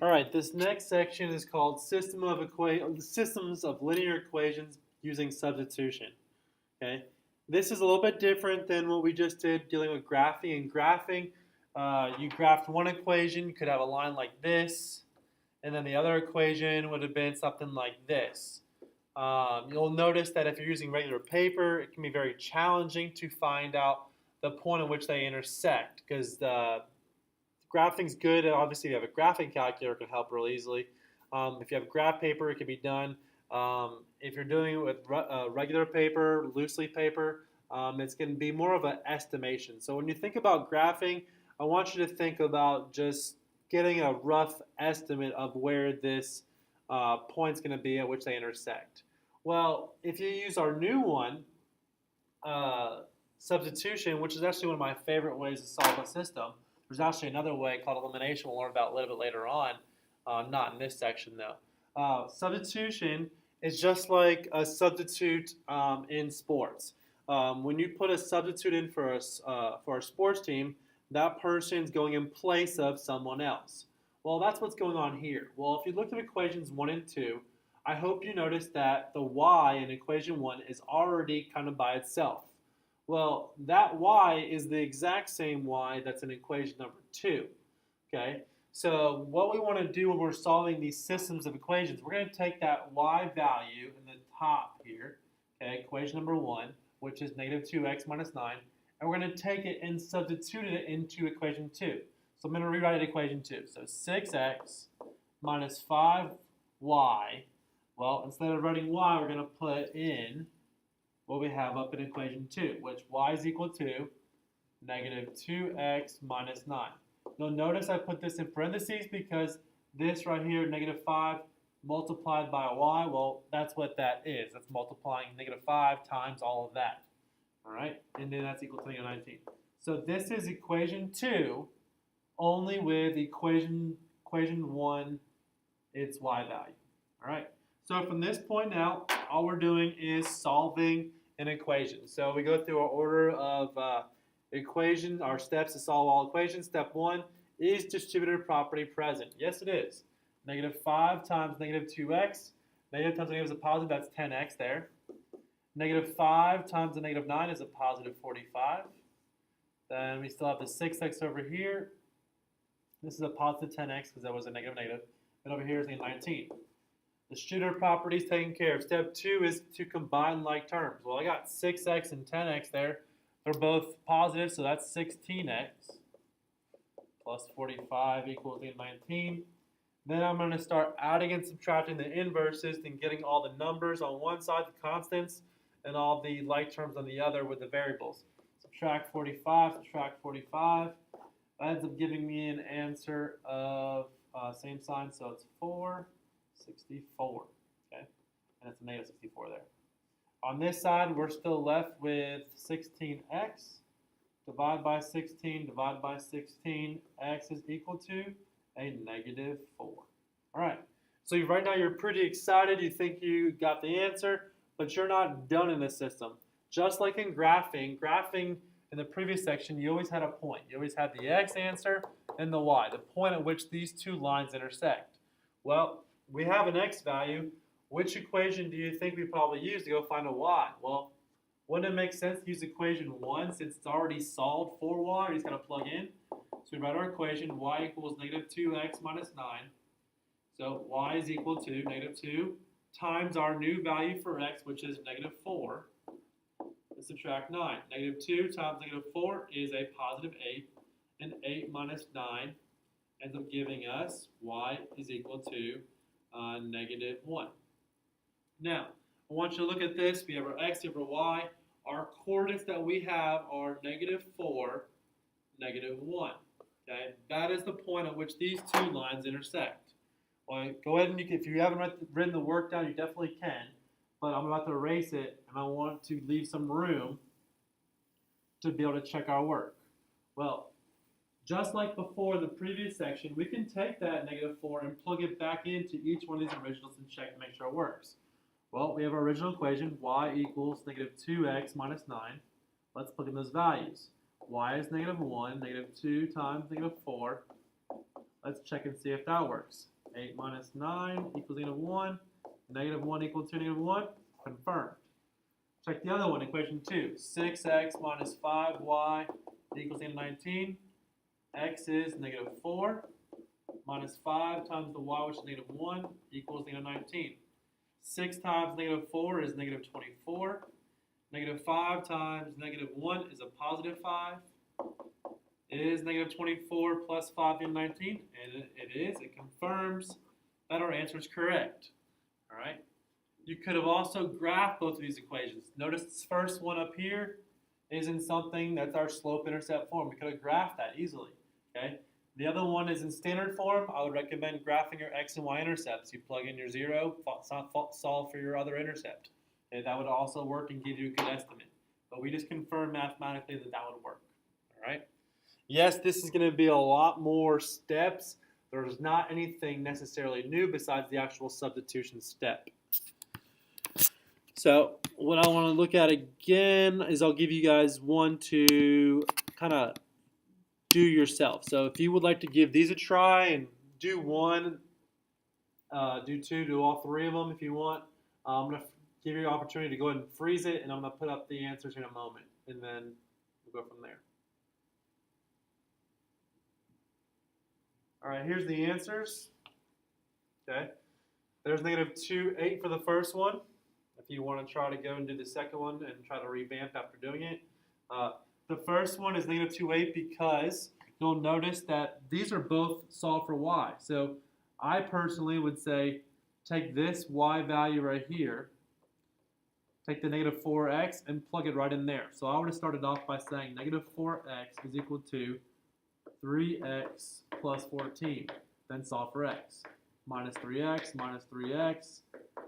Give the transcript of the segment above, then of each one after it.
All right, this next section is called systems of linear equations using substitution. Okay, this is a little bit different than what we just did dealing with graphing. In graphing, you graphed one equation, you could have a line like this, and then the other equation would have been something like this. You'll notice that if you're using regular paper, it can be very challenging to find out the point at which they intersect because the graphing's good. Obviously, if you have a graphing calculator, it can help real easily. If you have graph paper, it can be done. If you're doing it with regular paper, loose leaf paper, it's going to be more of an estimation. So when you think about graphing, I want you to think about just getting a rough estimate of where this point's going to be at which they intersect. Well, if you use our new one, substitution, which is actually one of my favorite ways to solve a system, there's actually another way called elimination we'll learn about a little bit later on, not in this section though. Substitution is just like a substitute in sports. When you put a substitute in for a sports team, that person's going in place of someone else. Well, that's what's going on here. Well, if you look at equations 1 and 2, I hope you notice that the y in equation 1 is already kind of by itself. Well, that y is the exact same y that's in equation number 2. Okay, so what we want to do when we're solving these systems of equations, we're going to take that y value in the top here, okay, equation number 1, which is negative 2x minus 9, and we're going to take it and substitute it into equation 2. So I'm going to rewrite equation 2. So 6x minus 5y. Well, instead of writing y, we're going to put in what we have up in equation 2, which y is equal to negative 2x minus 9. You'll notice I put this in parentheses because this right here, negative 5 multiplied by y, well, that's what that is. That's multiplying negative 5 times all of that. All right? And then that's equal to negative 19. So this is equation 2, only with equation 1, its y value. All right? So from this point out, all we're doing is solving an equation. So we go through our order of equation, our steps to solve all equations. Step 1, is distributive property present? Yes, it is. Negative 5 times negative 2x. Negative times negative is a positive, that's 10x there. Negative 5 times a negative 9 is a positive 45. Then we still have the 6x over here. This is a positive 10x because that was a negative negative. And over here is a 19. The distributive property is taken care of. Step 2 is to combine like terms. Well, I got 6x and 10x there. They're both positive, so that's 16x plus 45 equals 19. Then I'm going to start adding and subtracting the inverses and getting all the numbers on one side, the constants, and all the like terms on the other with the variables. Subtract 45, subtract 45. That ends up giving me an answer of same sign, so it's 464. Okay, and it's a negative 64 there. On this side, we're still left with 16x. Divide by 16, divide by 16. X is equal to a negative 4. All right, so right now you're pretty excited. You think you got the answer, but you're not done in this system. Just like in graphing in the previous section, you always had a point. You always had the x answer and the y, the point at which these two lines intersect. Well, we have an x value. Which equation do you think we probably use to go find a y? Well, wouldn't it make sense to use equation 1 since it's already solved for y? We're just going to plug in. So we write our equation, y equals negative 2x minus 9. So y is equal to negative 2 times our new value for x, which is negative 4. Let's subtract 9. Negative 2 times negative 4 is a positive 8. And 8 minus 9 ends up giving us y is equal to negative 1. Now, I want you to look at this. We have our x, we have our y. Our coordinates that we have are negative 4, negative 1. Okay, that is the point at which these two lines intersect. Well, go ahead and if you haven't written the work down, you definitely can. But I'm about to erase it, and I want to leave some room to be able to check our work. Well, just like before in the previous section, we can take that negative 4 and plug it back into each one of these originals and check to make sure it works. Well, we have our original equation, y equals negative 2x minus 9. Let's plug in those values. Y is negative 1, negative 2 times negative 4. Let's check and see if that works. 8 minus 9 equals -1. -1 equals 2, -1. Confirmed. Check the other one, equation 2. 6x minus 5y equals -19. X is -4 minus 5 times the y, which is -1, equals -19. 6 times -4 is -24. -5 times -1 is a +5. Is -24 plus 5 equal 19? And it is. It confirms that our answer is correct. All right. You could have also graphed both of these equations. Notice this first one up here is in something that's our slope-intercept form. We could have graphed that easily. Okay. The other one is in standard form. I would recommend graphing your x and y intercepts. You plug in your 0, solve for your other intercept. Okay, that would also work and give you a good estimate. But we just confirmed mathematically that that would work. All right. Yes, this is going to be a lot more steps. There's not anything necessarily new besides the actual substitution step. So what I want to look at again is I'll give you guys one to kind of do yourself. So if you would like to give these a try and do one, do two, do all three of them if you want, I'm going to give you an opportunity to go ahead and freeze it, and I'm going to put up the answers in a moment, and then we'll go from there. All right, here's the answers. Okay, there's -2, 8 for the first one. If you want to try to go and do the second one and try to revamp after doing it. The first one is -2, 8 because you'll notice that these are both solved for y. So I personally would say take this y value right here, take the -4x and plug it right in there. So I would have started off by saying -4x is equal to 3x plus 14. Then solve for x. Minus 3x,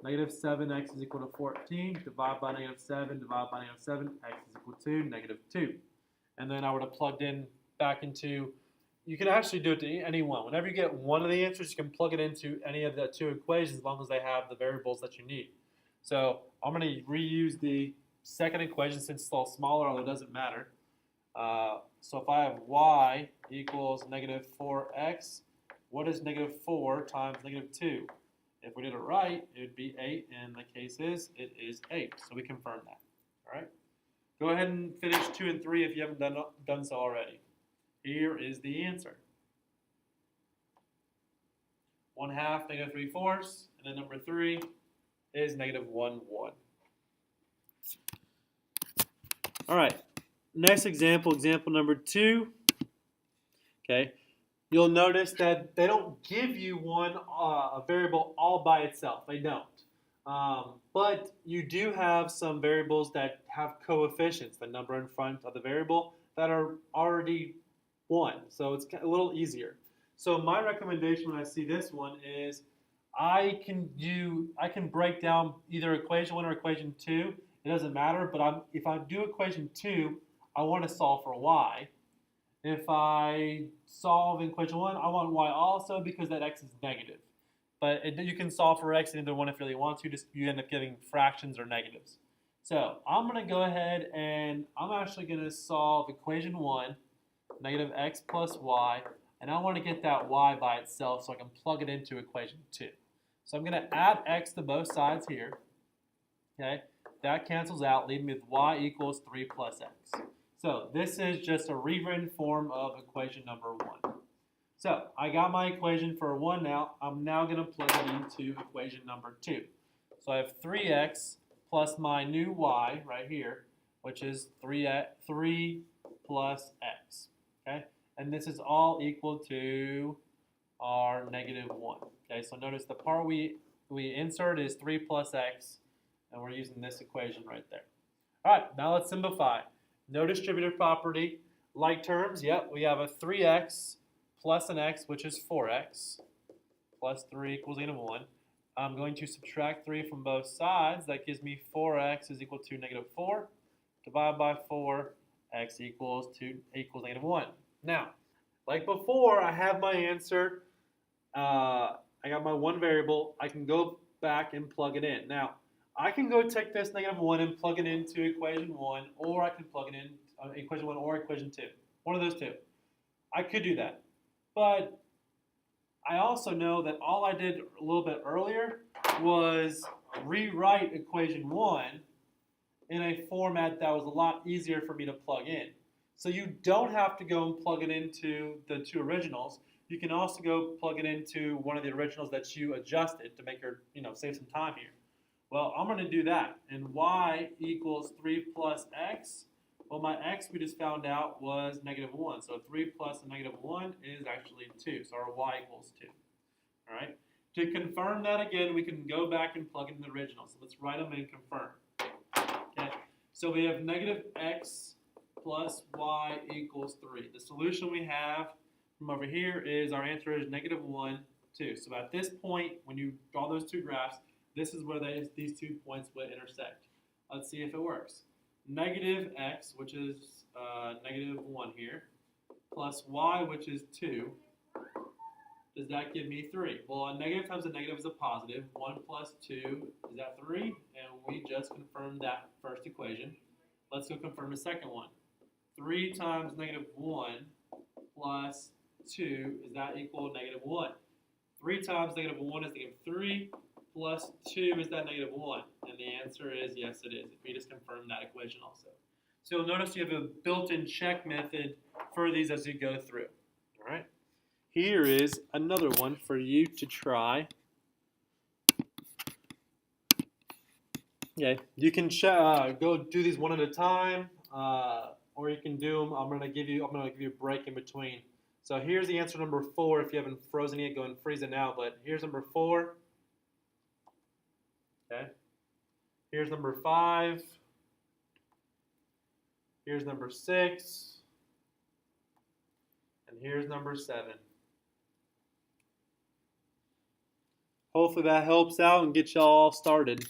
-7x is equal to 14. Divide by -7, divide by -7, x is equal to -2. And then I would have plugged in back into, you can actually do it to any one. Whenever you get one of the answers, you can plug it into any of the two equations as long as they have the variables that you need. So I'm going to reuse the second equation since it's a little smaller, although it doesn't matter. So if I have y equals -4x, what is -4 times -2? If we did it right, it would be 8, and the case is, it is 8. So we confirm that. All right? Go ahead and finish 2 and 3 if you haven't done so already. Here is the answer. 1/2, -3/4, and then number 3 is -1/1. All right. Next example, example number 2. Okay, you'll notice that they don't give you a variable all by itself. They don't. But you do have some variables that have coefficients, the number in front of the variable, that are already 1. So it's a little easier. So my recommendation when I see this one is I can break down either equation 1 or equation 2. It doesn't matter, but if I do equation 2, I want to solve for y. If I solve equation 1, I want y also because that x is negative. But you can solve for x in either one if you really want to. You end up getting fractions or negatives. So I'm going to go ahead and I'm actually going to solve equation 1, -x plus y. And I want to get that y by itself so I can plug it into equation 2. So I'm going to add x to both sides here. Okay, that cancels out, leaving me with y equals 3 plus x. So this is just a rewritten form of equation number 1. So I got my equation for 1 now. I'm now going to plug it into equation number 2. So I have 3x plus my new y right here, which is 3 plus x. Okay, and this is all equal to our -1. Okay, so notice the part we insert is 3 plus x, and we're using this equation right there. All right, now let's simplify. No distributive property. Like terms, yep, we have a 3x plus an x, which is 4x, plus 3 equals -1. I'm going to subtract 3 from both sides. That gives me 4x is equal to -4. Divide by 4, x equals -1. Now, like before, I have my answer. I got my one variable. I can go back and plug it in. Now, I can go take this -1 and plug it into equation 1, or I can plug it in equation 1 or equation 2. One of those two. I could do that. But I also know that all I did a little bit earlier was rewrite equation 1 in a format that was a lot easier for me to plug in. So you don't have to go and plug it into the two originals. You can also go plug it into one of the originals that you adjusted to make your, save some time here. Well, I'm going to do that. And y equals 3 plus x. Well, my x we just found out was -1. So 3 plus a -1 is actually 2. So our y equals 2. All right. To confirm that again, we can go back and plug in the original. So let's write them and confirm. Okay. So we have -x plus y equals 3. The solution we have from over here is our answer is -1, 2. So at this point, when you draw those two graphs, this is where these 2 points would intersect. Let's see if it works. -x, which is -1 here, plus y, which is 2. Does that give me 3? Well, a negative times a negative is a positive. 1 plus 2 is that 3? And we just confirmed that first equation. Let's go confirm the second one. 3 times -1 plus 2, is that equal -1? 3 times -1 is -3, plus 2 is that -1. And the answer is yes, it is. We just confirmed that equation also. So you'll notice you have a built-in check method for these as you go through. All right. Here is another one for you to try. Okay, you can go do these one at a time, or you can do them. I'm gonna give you a break in between. So here's the answer number 4. If you haven't frozen it, go and freeze it now. But here's number 4. Okay. Here's number 5. Here's number 6. And here's number 7. Hopefully that helps out and gets y'all started.